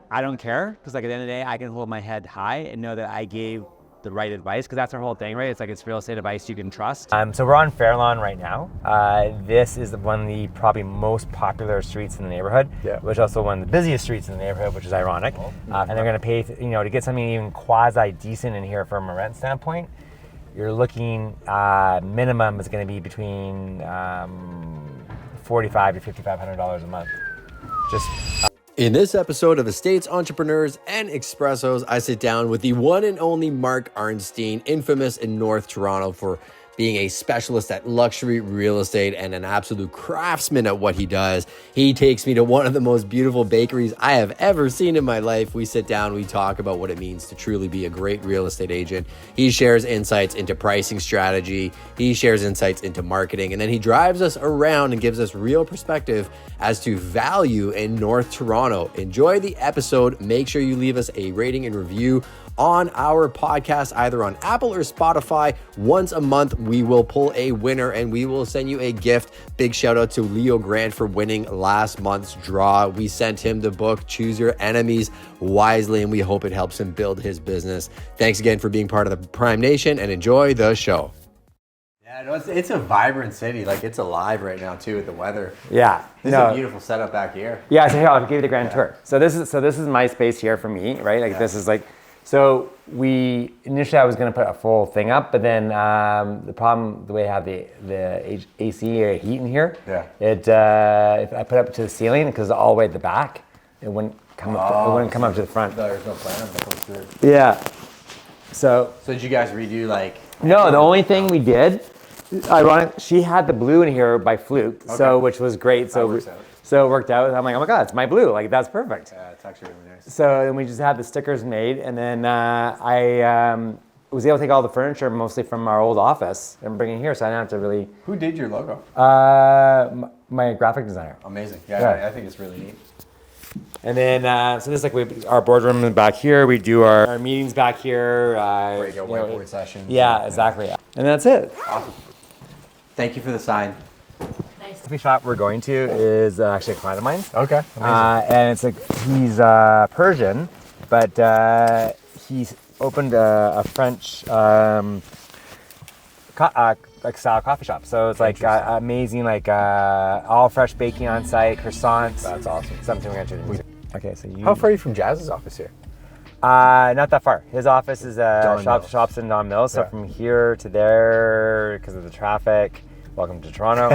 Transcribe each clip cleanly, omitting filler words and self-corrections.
I don't care, because like at the end of the day, I can hold my head high and know that I gave the right advice, because that's our whole thing, right? It's like, it's real estate advice you can trust. So we're on Fairlawn right now. This is one of the probably most popular streets in the neighborhood, which is also one of the busiest streets in the neighborhood, which is ironic. And they're going to pay, to get something even quasi decent in here from a rent standpoint. You're looking, minimum is going to be between $4,500 to $5,500 a month. In this episode of Estates, Entrepreneurs, and Espressos, I sit down with the one and only Mark Arnstein, infamous in North Toronto for being a specialist at luxury real estate and an absolute craftsman at what he does. He takes me to one of the most beautiful bakeries I have ever seen in my life. We sit down, we talk about what it means to truly be a great real estate agent. He shares insights into pricing strategy. He shares insights into marketing, and then he drives us around and gives us real perspective as to value in North Toronto. Enjoy the episode. Make sure you leave us a rating and review on our podcast, either on Apple or Spotify. Once a month, we will pull a winner and we will send you a gift. Big shout out to Leo Grant for winning last month's draw. We sent him the book, Choose Your Enemies Wisely, and we hope it helps him build his business. Thanks again for being part of the Prime Nation, and enjoy the show. Yeah, no, it's a vibrant city. Like, it's alive right now too with the weather. Yeah. This is a beautiful setup back here. Yeah, so here, I'll give you the grand tour. So this is my space here for me, right? Like this is like, so initially I was going to put a full thing up, but then the problem, the way I have the AC or heat in here, if I put it up to the ceiling, because all the way at the back, it wouldn't come up. It wouldn't come up to the front. There's no plan that goes through. Yeah. So did you guys redo like? No, the only thing we did, ironic, she had the blue in here by fluke, so which was great. So it worked out. I'm like, oh my God, it's my blue. Like, that's perfect. Yeah, it's actually really nice. So then we just had the stickers made, and then I was able to take all the furniture, mostly from our old office, and bring it here. So I didn't have to really. Who did your logo? My graphic designer. Amazing. Yeah. I think it's really neat. And then, so this is like our boardroom is back here. We do our meetings back here. Whiteboard sessions. Yeah, exactly. And that's it. Awesome. Thank you for the sign. The coffee shop we're going to is actually a client of mine. Okay, amazing. And it's like, he's Persian, but he's opened a French style coffee shop. So it's like amazing, like all fresh baking on site, croissants. That's awesome. Something we're going to do. Okay, so how far are you from Jazz's office here? Not that far. His office is shops in Don Mills. So from here to there, because of the traffic. Welcome to Toronto.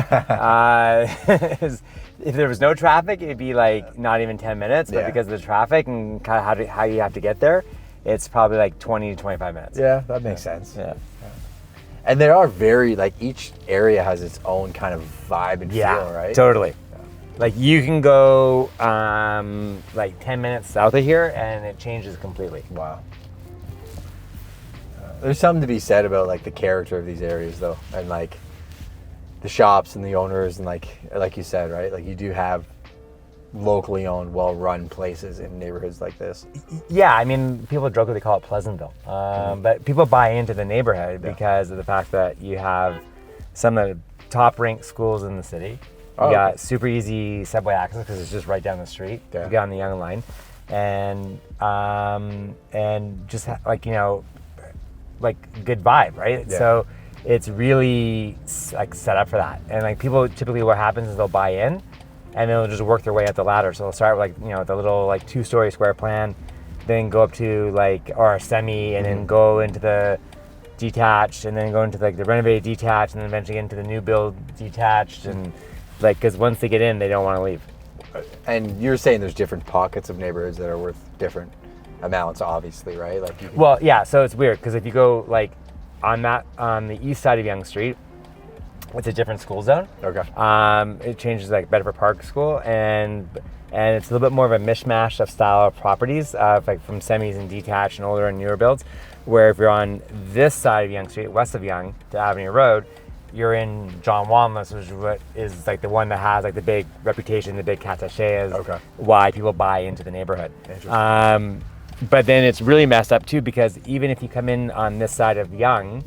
If there was no traffic, it'd be like not even 10 minutes. But because of the traffic and kind of how you have to get there, it's probably like 20 to 25 minutes. Yeah, that makes sense. Yeah. And there are like each area has its own kind of vibe and feel, right? Totally. Like you can go like 10 minutes south of here and it changes completely. Wow. There's something to be said about like the character of these areas though, and like the shops and the owners, and like you said, right? Like you do have locally owned, well-run places in neighborhoods like this. Yeah, I mean, people jokingly call it Pleasantville, but people buy into the neighborhood because of the fact that you have some of the top-ranked schools in the city. You got super easy subway access because it's just right down the street. You get on the Yonge line, and just like like good vibe, right? Yeah. So it's really like set up for that. And like people typically, what happens is they'll buy in, and they'll just work their way up the ladder. So they'll start with like the little like 2-story square plan, then go up to like or a semi, and then go into the detached, and then go into like the renovated detached, and then eventually get into the new build detached, and like because once they get in, they don't want to leave. And you're saying there's different pockets of neighborhoods that are worth different amounts, obviously, right? Like well, yeah. So it's weird because if you go like on the east side of Yonge Street, it's a different school zone. Okay. It changes like Bedford Park School, and it's a little bit more of a mishmash of style of properties, like from semis and detached and older and newer builds. Where if you're on this side of Yonge Street, west of Yonge to Avenue Road, you're in John Wanless, which is what is like the one that has like the big reputation, the big cachet is why people buy into the neighborhood. But then it's really messed up too, because even if you come in on this side of Yonge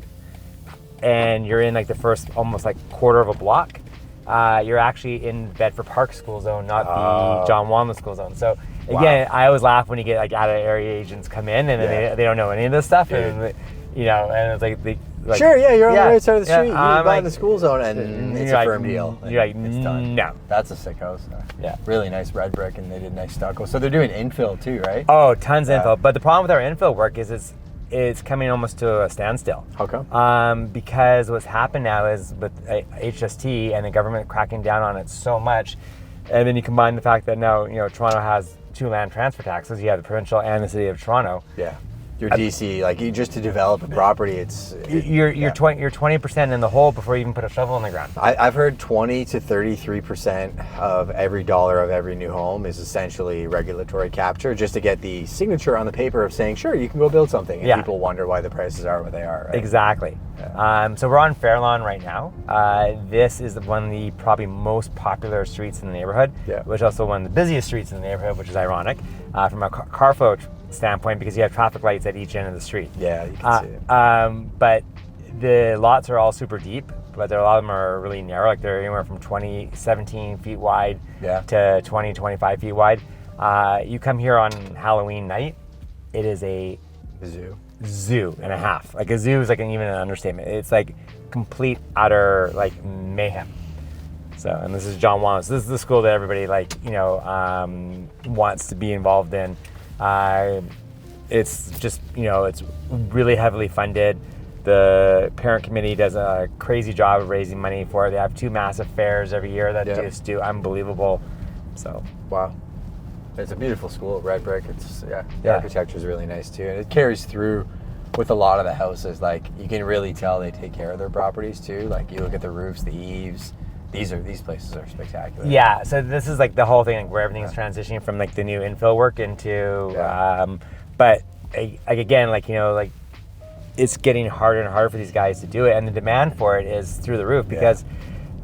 and you're in like the first almost like quarter of a block, you're actually in Bedford Park School Zone, not the John Wanless School Zone. So again, I always laugh when you get like out of area agents come in and then they don't know any of this stuff, and and it's like Sure, yeah, you're on the right side of the street. Yeah, You're I'm by like, the school zone, and it's a firm deal. You're like, it's done. no. That's a sick house. Yeah. Really nice red brick, and they did nice stucco. So they're doing infill too, right? Oh, tons of infill. But the problem with our infill work is it's coming almost to a standstill. How come? Because what's happened now is with HST and the government cracking down on it so much, and then you combine the fact that now Toronto has 2 land transfer taxes. You have the provincial and the city of Toronto. Yeah. Your DC, like just to develop a property, you're 20% in the hole before you even put a shovel in the ground. I've heard 20 to 33% of every dollar of every new home is essentially regulatory capture, just to get the signature on the paper of saying, sure, you can go build something. And people wonder why the prices are what they are. Right? Exactly. Yeah. So we're on Fairlawn right now. This is one of the probably most popular streets in the neighborhood, which is also one of the busiest streets in the neighborhood, which is ironic from a car flow standpoint, because you have traffic lights at each end of the street. Yeah, you can see it. But the lots are all super deep, but a lot of them are really narrow. Like they're anywhere from 17 feet wide to 25 feet wide. You come here on Halloween night, it is a zoo and a half. Like a zoo is like even an understatement. It's like complete utter like mayhem. So, and this is John Wallace. This is the school that everybody wants to be involved in. It's just, it's really heavily funded. The parent committee does a crazy job of raising money for it. They have 2 massive fairs every year that just do unbelievable. So, wow. It's a beautiful school, red brick. The architecture is really nice too. And it carries through with a lot of the houses. Like you can really tell they take care of their properties too. Like you look at the roofs, the eaves. These places are spectacular. Yeah, so this is like the whole thing, like where everything's transitioning from like the new infill work into, but again, it's getting harder and harder for these guys to do it, and the demand for it is through the roof because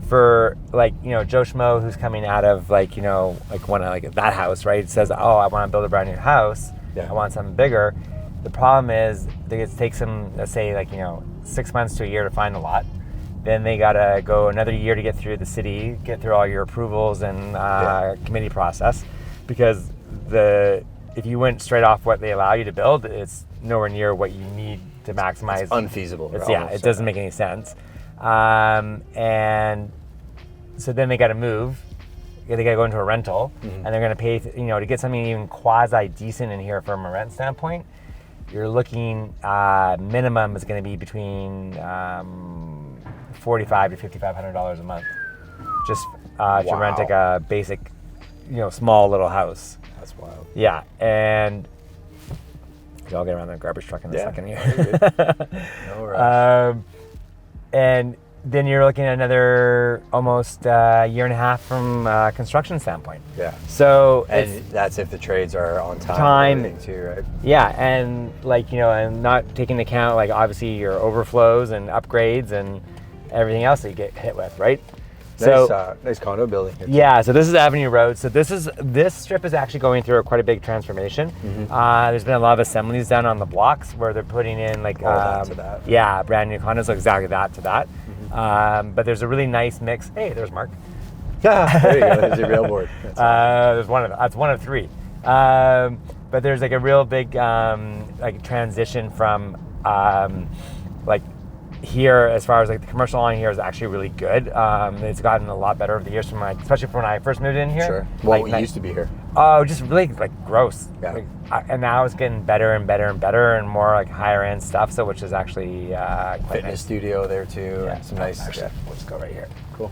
for Joe Schmo who's coming out of one of that house, right? Says, oh, I want to build a brand new house. I want something bigger. The problem is that it takes them, let's say 6 months to a year to find a lot. Then they gotta go another year to get through the city, get through all your approvals and committee process, because if you went straight off what they allow you to build, it's nowhere near what you need to maximize. It's unfeasible. It doesn't make any sense. And so then they gotta move. They gotta go into a rental, and they're gonna pay to get something even quasi decent in here from a rent standpoint. You're looking minimum is going to be between $4,500 to $5,500 a month, just to rent like a basic, small little house. That's wild. Yeah, and I'll get around the garbage truck in a second here. No rush. And then you're looking at another almost year and a half from a construction standpoint. Yeah. So and that's if the trades are on time. And everything too, right? Yeah, and and not taking into account obviously your overflows and upgrades and everything else that you get hit with, right? Nice condo building here. Yeah, so this is Avenue Road. So this strip is actually going through quite a big transformation. There's been a lot of assemblies done on the blocks where they're putting in that to that. Yeah, brand new condos, exactly that to that. But there's a really nice mix. Hey, there's Mark. Yeah, there you go. There's your railboard. There's that's one of 3. But there's a real big transition from here, as far as the commercial line here is actually really good. It's gotten a lot better over the years from especially from when I first moved in here. Sure. What used to be here? Oh, just really gross. Yeah. And now it's getting better and better and better and more higher end stuff. So which is actually quite fitness nice. Studio there too. Yeah. Some nice. Actually, let's go right here. Cool.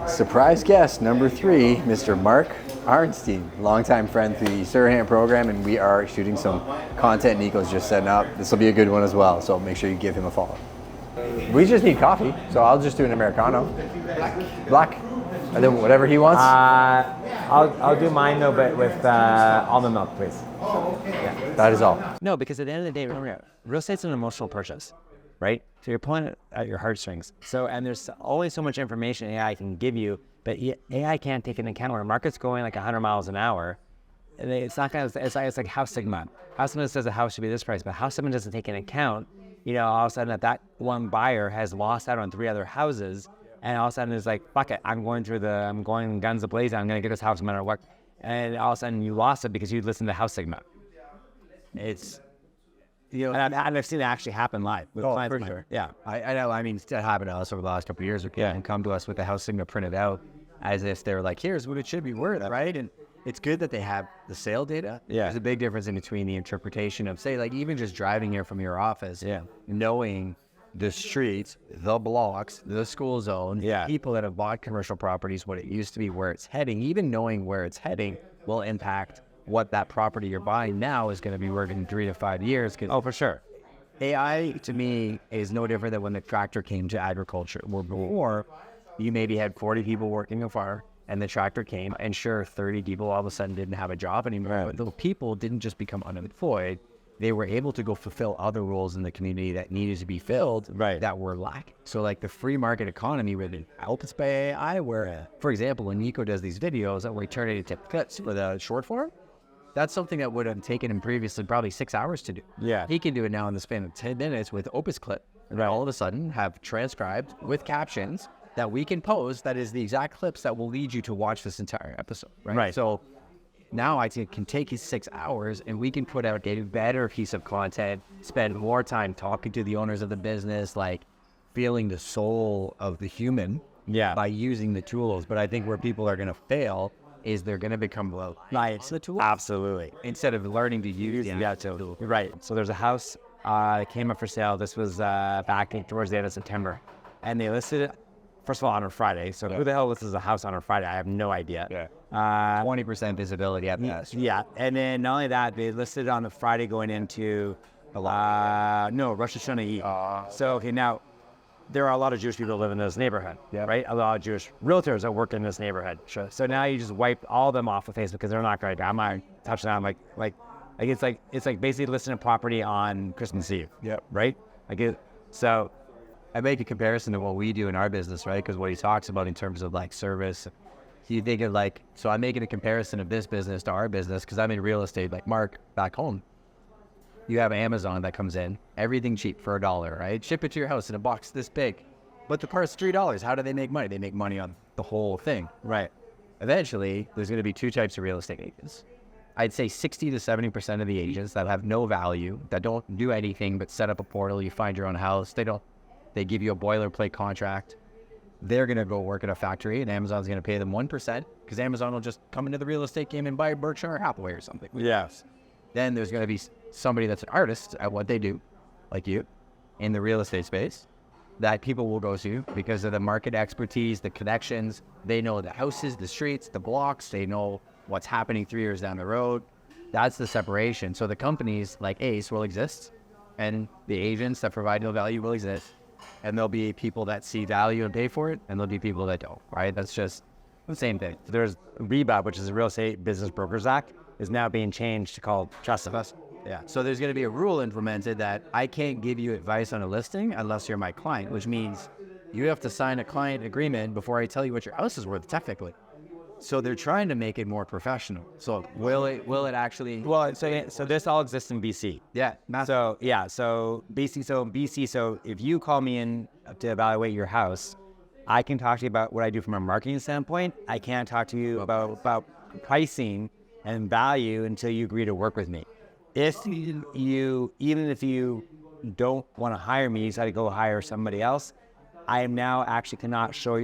Surprise guest number 3, Mr. Mark Arnstein, longtime friend through the Surham program, and we are shooting some content Nico's just setting up. This will be a good one as well, so make sure you give him a follow. We just need coffee, so I'll just do an Americano. Black. And then whatever he wants. I'll do mine though, but with almond milk, please. Yeah, that is all. No, because at the end of the day, remember, real estate's an emotional purchase, right? So you're pulling at your heartstrings. And there's only so much information AI can give you, but AI can't take into account where the market's going 100 miles an hour. It's not gonna. It's like House Sigma. House Sigma says a house should be this price, but House Sigma doesn't take into account. All of a sudden that one buyer has lost out on 3 other houses, and all of a sudden it's fuck it, I'm going guns a blazing. I'm gonna get this house no matter what. and all of a sudden you lost it because you listened to House Sigma. It's, and I've seen it actually happen live with clients. For sure. Yeah. I know. I mean, that happened to us over the last couple of years. And come to us with the House Sigma printed out as if they're like, here's what it should be worth, right? And it's good that they have the sale data. Yeah. There's a big difference in between the interpretation of, say, like even just driving here from your office, knowing the streets, the blocks, the school zone, people that have bought commercial properties, what it used to be, where it's heading, even knowing where it's heading will impact what that property you're buying now is going to be worth in 3 to 5 years. Oh, for sure. AI, to me, is no different than when the tractor came to agriculture, where before you maybe had 40 people working a farm, and the tractor came, and sure, 30 people all of a sudden didn't have a job anymore. But those people didn't just become unemployed. They were able to go fulfill other roles in the community that needed to be filled that were lacking. So like the free market economy really helped by AI, where, for example, when Nico does these videos that we turn it into clips for the short form, that's something that would have taken him previously probably 6 hours to do. Yeah. He can do it now in the span of 10 minutes with Opus Clip. And all of a sudden have transcribed with captions that we can post that is the exact clips that will lead you to watch this entire episode. Right. So now I can take his 6 hours and we can put out a better piece of content, spend more time talking to the owners of the business, like feeling the soul of the human by using the tools. But I think where people are going to fail is they're going to become The tool. Absolutely. instead of learning to use the tool. Right. So there's a house that came up for sale. This was back towards the end of September. And they listed it, first of all, on a Friday. So who the hell lists a house on a Friday? I have no idea. 20% visibility at best. Yeah. And then not only that, they listed it on the Friday going into Rosh Hashanah Eve. So, okay, now, there are a lot of Jewish people that live in this neighborhood, right? A lot of Jewish realtors that work in this neighborhood. Sure. So now you just wipe all them off of Facebook because they're not going to. I'm not touching on it's like basically listing a property on Christmas Eve. Right. So I make a comparison to what we do in our business, right? Because what he talks about in terms of like service, you think of like, so I'm making a comparison of this business to our business because I'm in real estate, like Mark back home. You have Amazon that comes in, everything cheap for $1, right? Ship it to your house in a box this big. But the car's $3. How do they make money? They make money on the whole thing. Right. Eventually, there's going to be two types of real estate agents. I'd say 60 to 70% of the agents that have no value, that don't do anything but set up a portal, you find your own house. They give you a boilerplate contract. They're going to go work at a factory and Amazon's going to pay them 1% because Amazon will just come into the real estate game and buy Berkshire Hathaway or something. Yes. Then there's going to be somebody that's an artist at what they do, like you, in the real estate space, that people will go to because of the market expertise, the connections. They know the houses, the streets, the blocks. They know what's happening 3 years down the road. That's the separation. So the companies like Ace will exist, and the agents that provide no value will exist. And there'll be people that see value and pay for it, and there'll be people that don't, right? That's just the same thing. There's REBA, which is the Real Estate Business Brokers Act, is now being changed to called Trust of Us. Yeah. So there's going to be a rule implemented that I can't give you advice on a listing unless you're my client, which means you have to sign a client agreement before I tell you what your house is worth technically. So they're trying to make it more professional. So will it actually? Well, so this all exists in BC. Yeah. So BC. So if you call me in to evaluate your house, I can talk to you about what I do from a marketing standpoint. I can't talk to you about pricing and value until you agree to work with me. Even if you don't want to hire me, you decide to go hire somebody else, I am now actually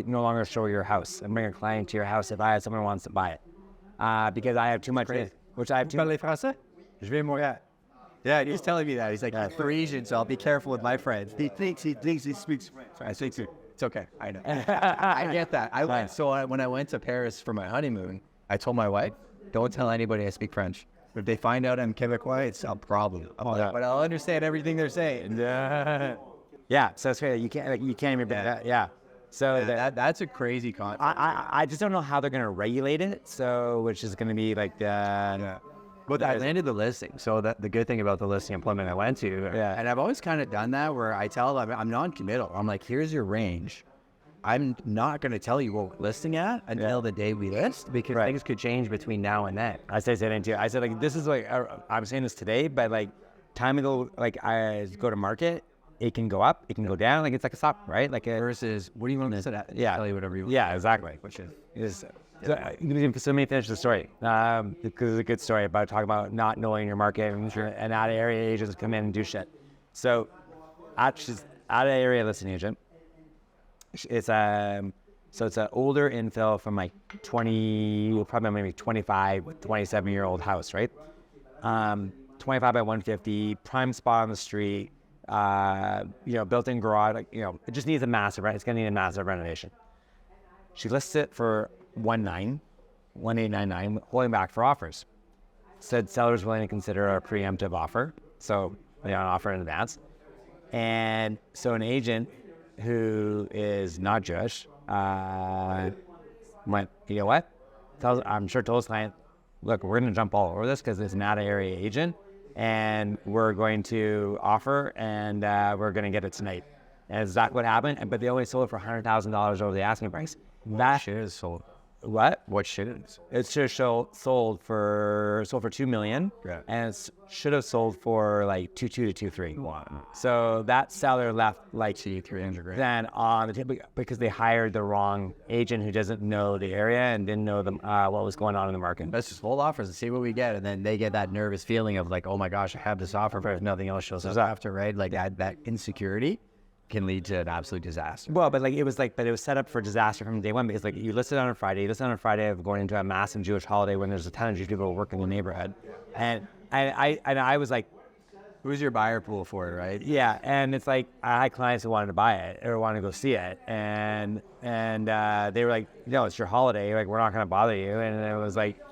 no longer show your house and bring a client to your house if I have someone who wants to buy it. Because I have too much, which I have too much. Français? Je vais more. Yeah, he's telling me that. He's like, he's Parisian, so I'll be careful with my friends. He thinks he speaks French. I speak too. It's okay. I know. I get that. When I went to Paris for my honeymoon, I told my wife, don't tell anybody I speak French. If they find out I'm Quebecois, it's a problem. But I'll understand everything they're saying. Yeah, so it's crazy. You can't even. Yeah. So that's a crazy concept. I just don't know how they're going to regulate it. So which is going to be like the. But I landed the listing. So the good thing about the listing employment I went to, and I've always kind of done that where I tell them I'm non-committal. I'm like, here's your range. I'm not going to tell you what we're listing at until the day we list because things could change between now and then. I say that too. I said like this is like I'm saying this today, but like time ago, like I go to market. It can go up, it can go down, like it's like a stock, right? Like versus, what do you want to set at? Yeah. Tell you whatever you want. Yeah, exactly. Which is So let me finish the story, because it's a good story about talking about not knowing your market and out of area agents come in and do shit. So she's out of area listing agent. It's so it's an older infill from like 20, probably maybe 25, 27-year-old house, right? 25 by 150, prime spot on the street, built-in garage, it just needs a massive, right? It's going to need a massive renovation. She lists it for 1899, holding back for offers. Said seller's willing to consider a preemptive offer, so an offer in advance. And so an agent who is not Jewish went, you know what? I'm sure told his client, look, we're going to jump all over this because it's an out-of-area agent, and we're going to offer, and we're going to get it tonight. And exactly what happened, but they only sold it for $100,000 over the asking price. That shit is sold. What? What shit is? It should have sold for $2 million, and it should have sold for like 2.2 to 2.3. Wow. So that seller left like $300,000. then on the table because they hired the wrong agent who doesn't know the area and didn't know what was going on in the market. Let's just hold offers and see what we get, and then they get that nervous feeling of like, oh my gosh, I have this offer, but if nothing else shows up after, right? Like that insecurity can lead to an absolute disaster. Well, but it was set up for disaster from day one because like you listed on a Friday of going into a massive Jewish holiday when there's a ton of Jewish people working in the neighborhood, and I was like, who's your buyer pool for it, right? Yeah, and it's like I had clients who wanted to buy it or wanted to go see it, and they were like, no, it's your holiday, like we're not going to bother you, and it was like,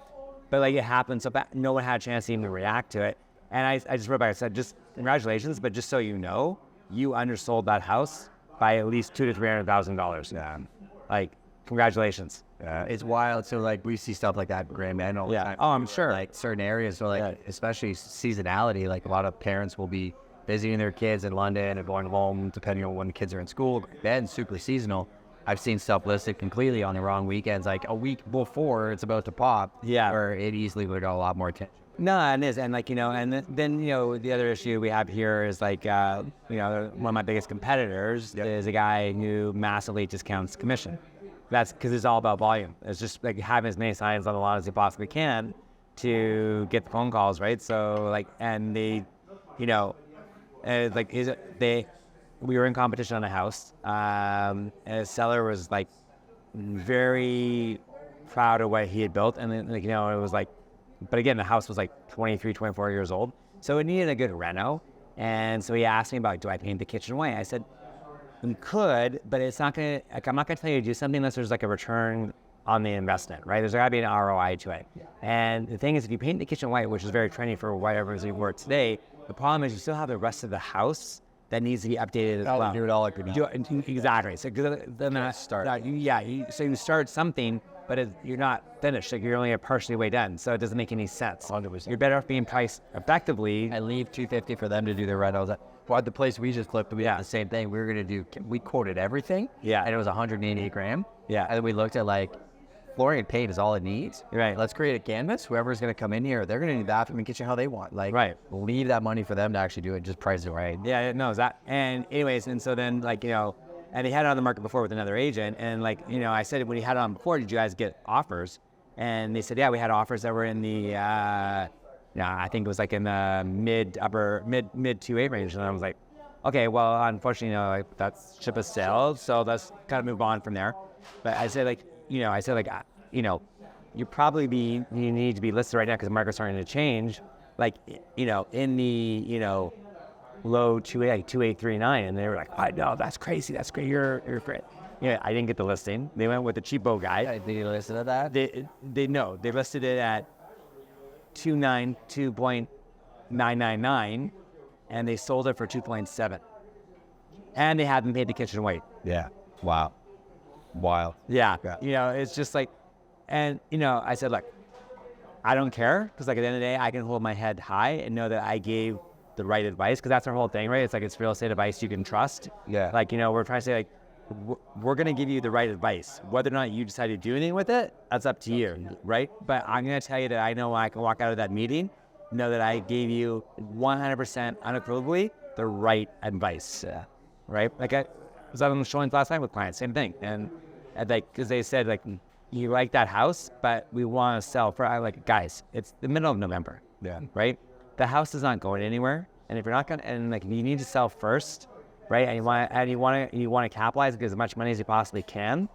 but like it happened so fast, no one had a chance to even react to it, and I just wrote back, I said, just congratulations, but just so you know, you undersold that house by at least $200,000 to $300,000. Yeah. Like, congratulations. Yeah, it's wild. So like we see stuff like that in Grand Bend all the time. Oh, I'm sure. Like certain areas, so like especially seasonality, like a lot of parents will be visiting their kids in London and going home depending on when kids are in school. Bend's super seasonal. I've seen stuff listed completely on the wrong weekends, like a week before it's about to pop. Yeah. Where it easily would have got a lot more attention. No, it is, and like and then the other issue we have here is like one of my biggest competitors is a guy who massively discounts commission. That's because it's all about volume. It's just like having as many signs on the lot as you possibly can to get the phone calls, right? So like, and they, we were in competition on a house. And the seller was like very proud of what he had built, and then it was like. But again, the house was like 23, 24 years old. So it needed a good reno. And so he asked me about, do I paint the kitchen white? I said, you could, but it's not going to, I'm not going to tell you to do something unless there's like a return on the investment, right? There's got to be an ROI to it. And the thing is, if you paint the kitchen white, which is very trendy for whatever is work today, the problem is you still have the rest of the house that needs to be updated as well. Do it all like exactly. So then so you start something, but you're not finished. Like you're only partially way done, so it doesn't make any sense. 100%. You're better off being priced effectively. I leave $250 for them to do their renos. Well, the place we just flipped, we had the same thing. We quoted everything. Yeah. And it was $188,000. Yeah. And then we looked at like flooring and paint is all it needs. Right. Let's create a canvas. Whoever's going to come in here, they're going to need the bathroom and kitchen how they want. Like, leave that money for them to actually do it. Just price it right. Yeah. No. And anyways, and so then and he had it on the market before with another agent, and I said, when he had it on before, did you guys get offers? And they said, yeah, we had offers that were in the I think it was like in the mid 2.8 range, and I was like, okay, well, unfortunately, that ship has sailed, so let's kind of move on from there. But I said, you need to be listed right now because the market's starting to change, in the low 2839, and they were like, I know, that's crazy, that's great, you're great. I didn't get the listing. They went with the cheapo guy. Yeah, they listed at that? They listed it at 2.999, and they sold it for 2.7, and they hadn't paid the kitchen white. Yeah. Wow. Wild. Yeah. It's just like, and I said, look, I don't care, because like at the end of the day, I can hold my head high and know that I gave the right advice, because that's our whole thing, right? It's like, it's real estate advice you can trust. Yeah. We're trying to say, like, we're going to give you the right advice. Whether or not you decide to do anything with it, that's up to you, right? But I'm going to tell you that I know I can walk out of that meeting, know that I gave you 100% unequivocally the right advice, right? Like I was out on the showings last night with clients, same thing. And because they said, like, you like that house, but we want to sell for, I like, guys, it's the middle of November. Yeah. Right? The house is not going anywhere. And if you're not going to, and like, you need to sell first, right? And you want to capitalize and get as much money as you possibly can.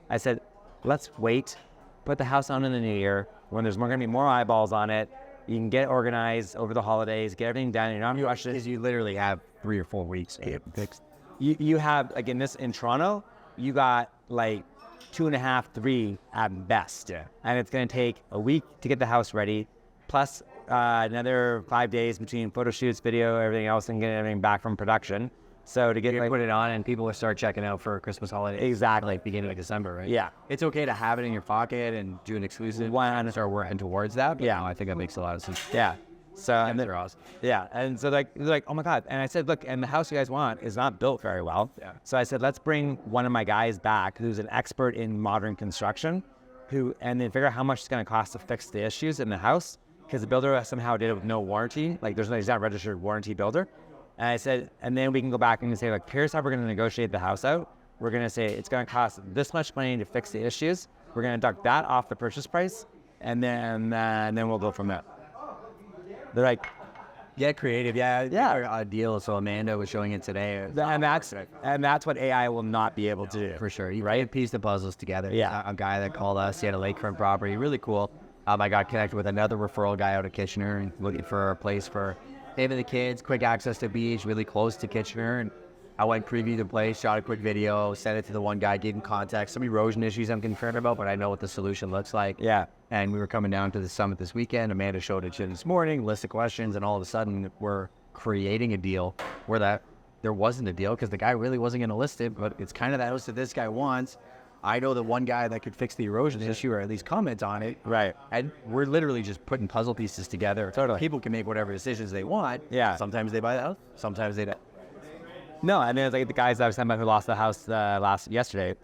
I said, let's wait, put the house on in the new year when there's going to be more eyeballs on it. You can get organized over the holidays, get everything done. You're not rushing. Because you literally have 3 or 4 weeks to get fixed. You have, like in Toronto, you got like 2.5, 3 at best. Yeah. And it's going to take a week to get the house ready, plus another 5 days between photo shoots, video, everything else, and getting everything back from production. So to get You put it on and people will start checking out for Christmas holidays. Exactly. Like beginning of December, right? Yeah. It's okay to have it in your pocket and do an exclusive and start working towards that. But Yeah. no, I think that makes a lot of sense. Yeah. So and They're awesome. yeah, and so they're like, oh my God. And I said, look, and the house you guys want is not built very well. Yeah. So I said, let's bring one of my guys back who's an expert in modern construction, and then figure out how much it's going to cost to fix the issues in the house, because the builder somehow did it with no warranty. Like he's not a registered warranty builder. And I said, and then we can go back and say, like, here's how we're going to negotiate the house out. We're going to say it's going to cost this much money to fix the issues. We're going to deduct that off the purchase price, and then we'll go from there. They're like, Get creative. Yeah. Yeah. A deal. So Amanda was showing it today. and that's what AI will not be able to do. For sure. You right? Piece the puzzles together. Yeah. A guy that called us, he had a lakefront property, really cool. I got connected with another referral guy out of Kitchener and looking for a place for him and the kids, quick access to beach, really close to Kitchener. And I went preview the place, shot a quick video, sent it to the one guy, gave him context, some erosion issues I'm concerned about, but I know what the solution looks like. Yeah. And we were coming down to the summit this weekend. Amanda showed it to this morning, list of questions, and all of a sudden we're creating a deal where there wasn't a deal because the guy really wasn't going to list it, but it's kind of the house that this guy wants. I know the one guy that could fix the erosion issue or at least comment on it. Right. And we're literally just putting puzzle pieces together. Totally. People can make whatever decisions they want. Yeah. Sometimes they buy the house, sometimes they don't. No, and then it's like the guys I was talking about who lost the house yesterday.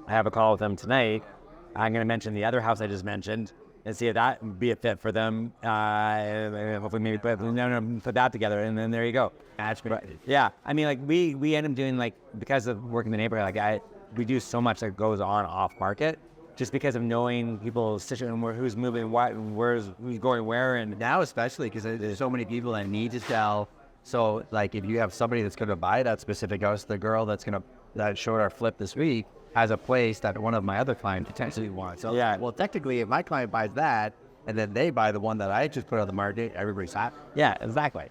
I have a call with them tonight. I'm going to mention the other house I just mentioned and see if that would be a fit for them. Hopefully maybe put that together, and then there you go. Yeah, I mean, like we end up doing, like, because of working in the neighborhood, like we do so much that goes on off market, just because of knowing people's situation, who's moving, what, and who's going where, and Now especially because there's so many people that need to sell. So like if you have somebody that's going to buy that specific house, the girl that showed our flip this week has a place that one of my other clients potentially wants. So Yeah. well, technically, if my client buys that and then they buy the one that I just put on the market, everybody's happy. yeah, exactly.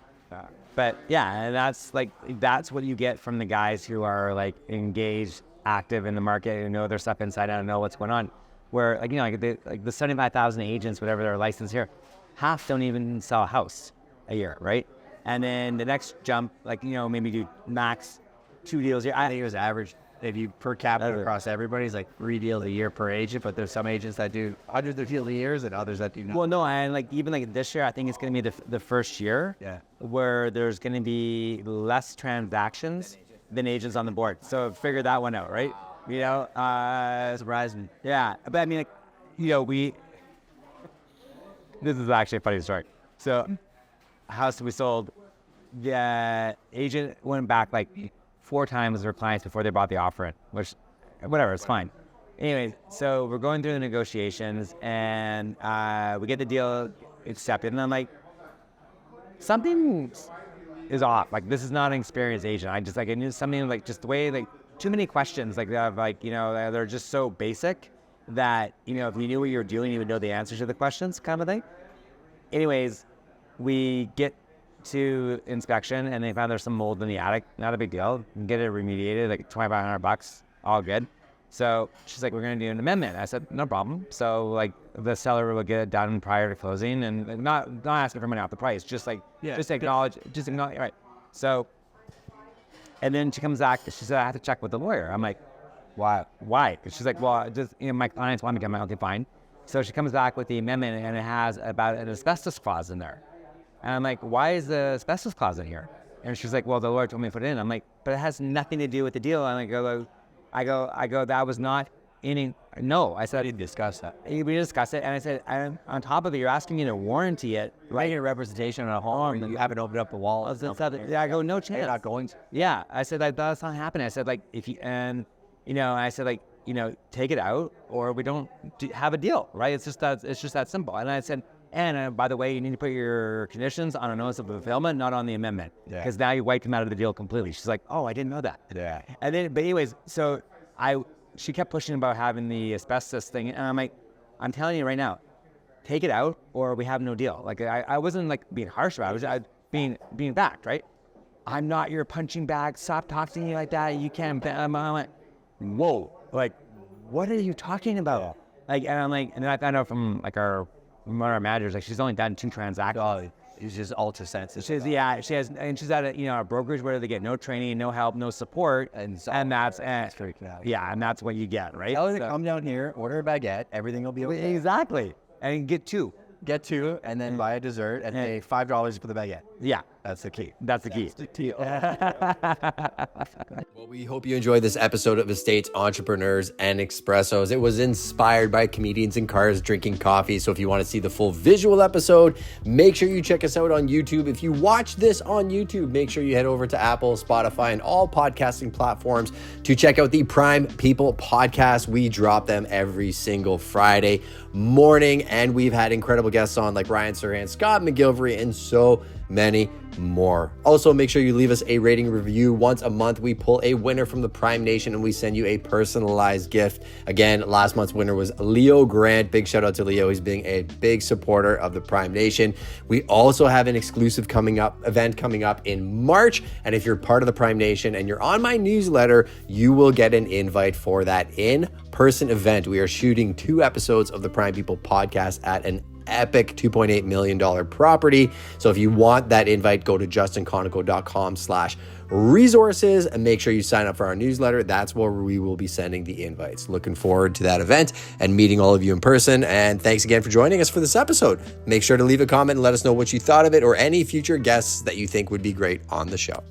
But yeah, and that's what you get from the guys who are like engaged, active in the market, who know their stuff inside out and know what's going on. Where the 75,000 agents, whatever they're licensed here, half don't even sell a house a year, right? And then the next jump, maybe do max 2 deals here. I think it was average. If you per capita across everybody, it's like 3 deals a year per agent, but there's some agents that do hundreds of deals a year and others that do not. Well, no, and even this year, I think it's going to be the first year where there's going to be less transactions than agents on the board. So figure that one out, right? Surprised me. Yeah, but I mean, this is actually a funny story. So, house we sold, the agent went back like 4 times their clients before they brought the offer in, which, whatever, it's fine. Anyway, so we're going through the negotiations, and we get the deal accepted, and I'm like, something is off. Like, this is not an experienced agent. I knew something, like, just the way, like, too many questions, they're just so basic that, if you knew what you were doing, you would know the answers to the questions, kind of thing. Anyways, we get to inspection, and they found there's some mold in the attic. Not a big deal. Get it remediated, like $2,500, all good. So she's like, we're going to do an amendment. I said, no problem. So, like, the seller will get it done prior to closing, and not asking for money off the price, just acknowledge, right. So, and then she comes back, she said, I have to check with the lawyer. I'm like, why? Because she's like, well, my clients want me to come out. Okay, fine. So she comes back with the amendment, and it has about an asbestos clause in there. And I'm like, why is the asbestos clause in here? And she's like, well, the lawyer told me to put it in. I'm like, but it has nothing to do with the deal. And I go, that was not any, no. I said, I didn't discuss that. we discussed it. And I said, on top of it, you're asking me to warranty it. Right, your representation on a home, you haven't opened up the wall. Yeah, I go, no chance. You're not going to. Yeah, I said, that's not happening. I said, like, if you, and, I said, like, take it out or we don't have a deal, right? It's just that simple. And I said, and by the way, you need to put your conditions on a notice of fulfillment, not on the amendment, because now you wiped him out of the deal completely. She's like, oh, I didn't know that. Yeah. And then, but anyways, so she kept pushing about having the asbestos thing, and I'm like, I'm telling you right now, take it out or we have no deal. Like I wasn't like being harsh about it. I was being backed, right? I'm not your punching bag. Stop talking to me like that. You can't. I'm like, whoa, like, what are you talking about? Like, and I'm like, and then I found out from like one of our managers, like she's only done 2 transactions. Oh, it's just ultra sensitive. She's at a brokerage where they get no training, no help, no support, and that's freaking out. Yeah, and that's what you get, right? Tell her to come down here, order a baguette, everything will be okay. Exactly, and get 2. Get 2, and then buy a dessert and pay $5 for the baguette. Yeah, that's the key. That's the key. Well, we hope you enjoyed this episode of Estates, Entrepreneurs, and Espressos. It was inspired by comedians in cars drinking coffee. So if you want to see the full visual episode, make sure you check us out on YouTube. If you watch this on YouTube, make sure you head over to Apple, Spotify, and all podcasting platforms to check out the Prime People podcast. We drop them every single Friday morning, and we've had incredible guests on like Ryan Serhan, Scott McGilvery, and so many more. Also, make sure you leave us a rating review. Once a month, we pull a winner from the Prime Nation and we send you a personalized gift. Again, last month's winner was Leo Grant. Big shout out to Leo. He's being a big supporter of the Prime Nation. We also have an exclusive event coming up in March. And if you're part of the Prime Nation and you're on my newsletter, you will get an invite for that in-person event. We are shooting 2 episodes of the Prime People podcast at an epic $2.8 million property. So if you want that invite, go to justinconoco.com/resources and make sure you sign up for our newsletter. That's where we will be sending the invites. Looking forward to that event and meeting all of you in person. And thanks again for joining us for this episode. Make sure to leave a comment and let us know what you thought of it or any future guests that you think would be great on the show.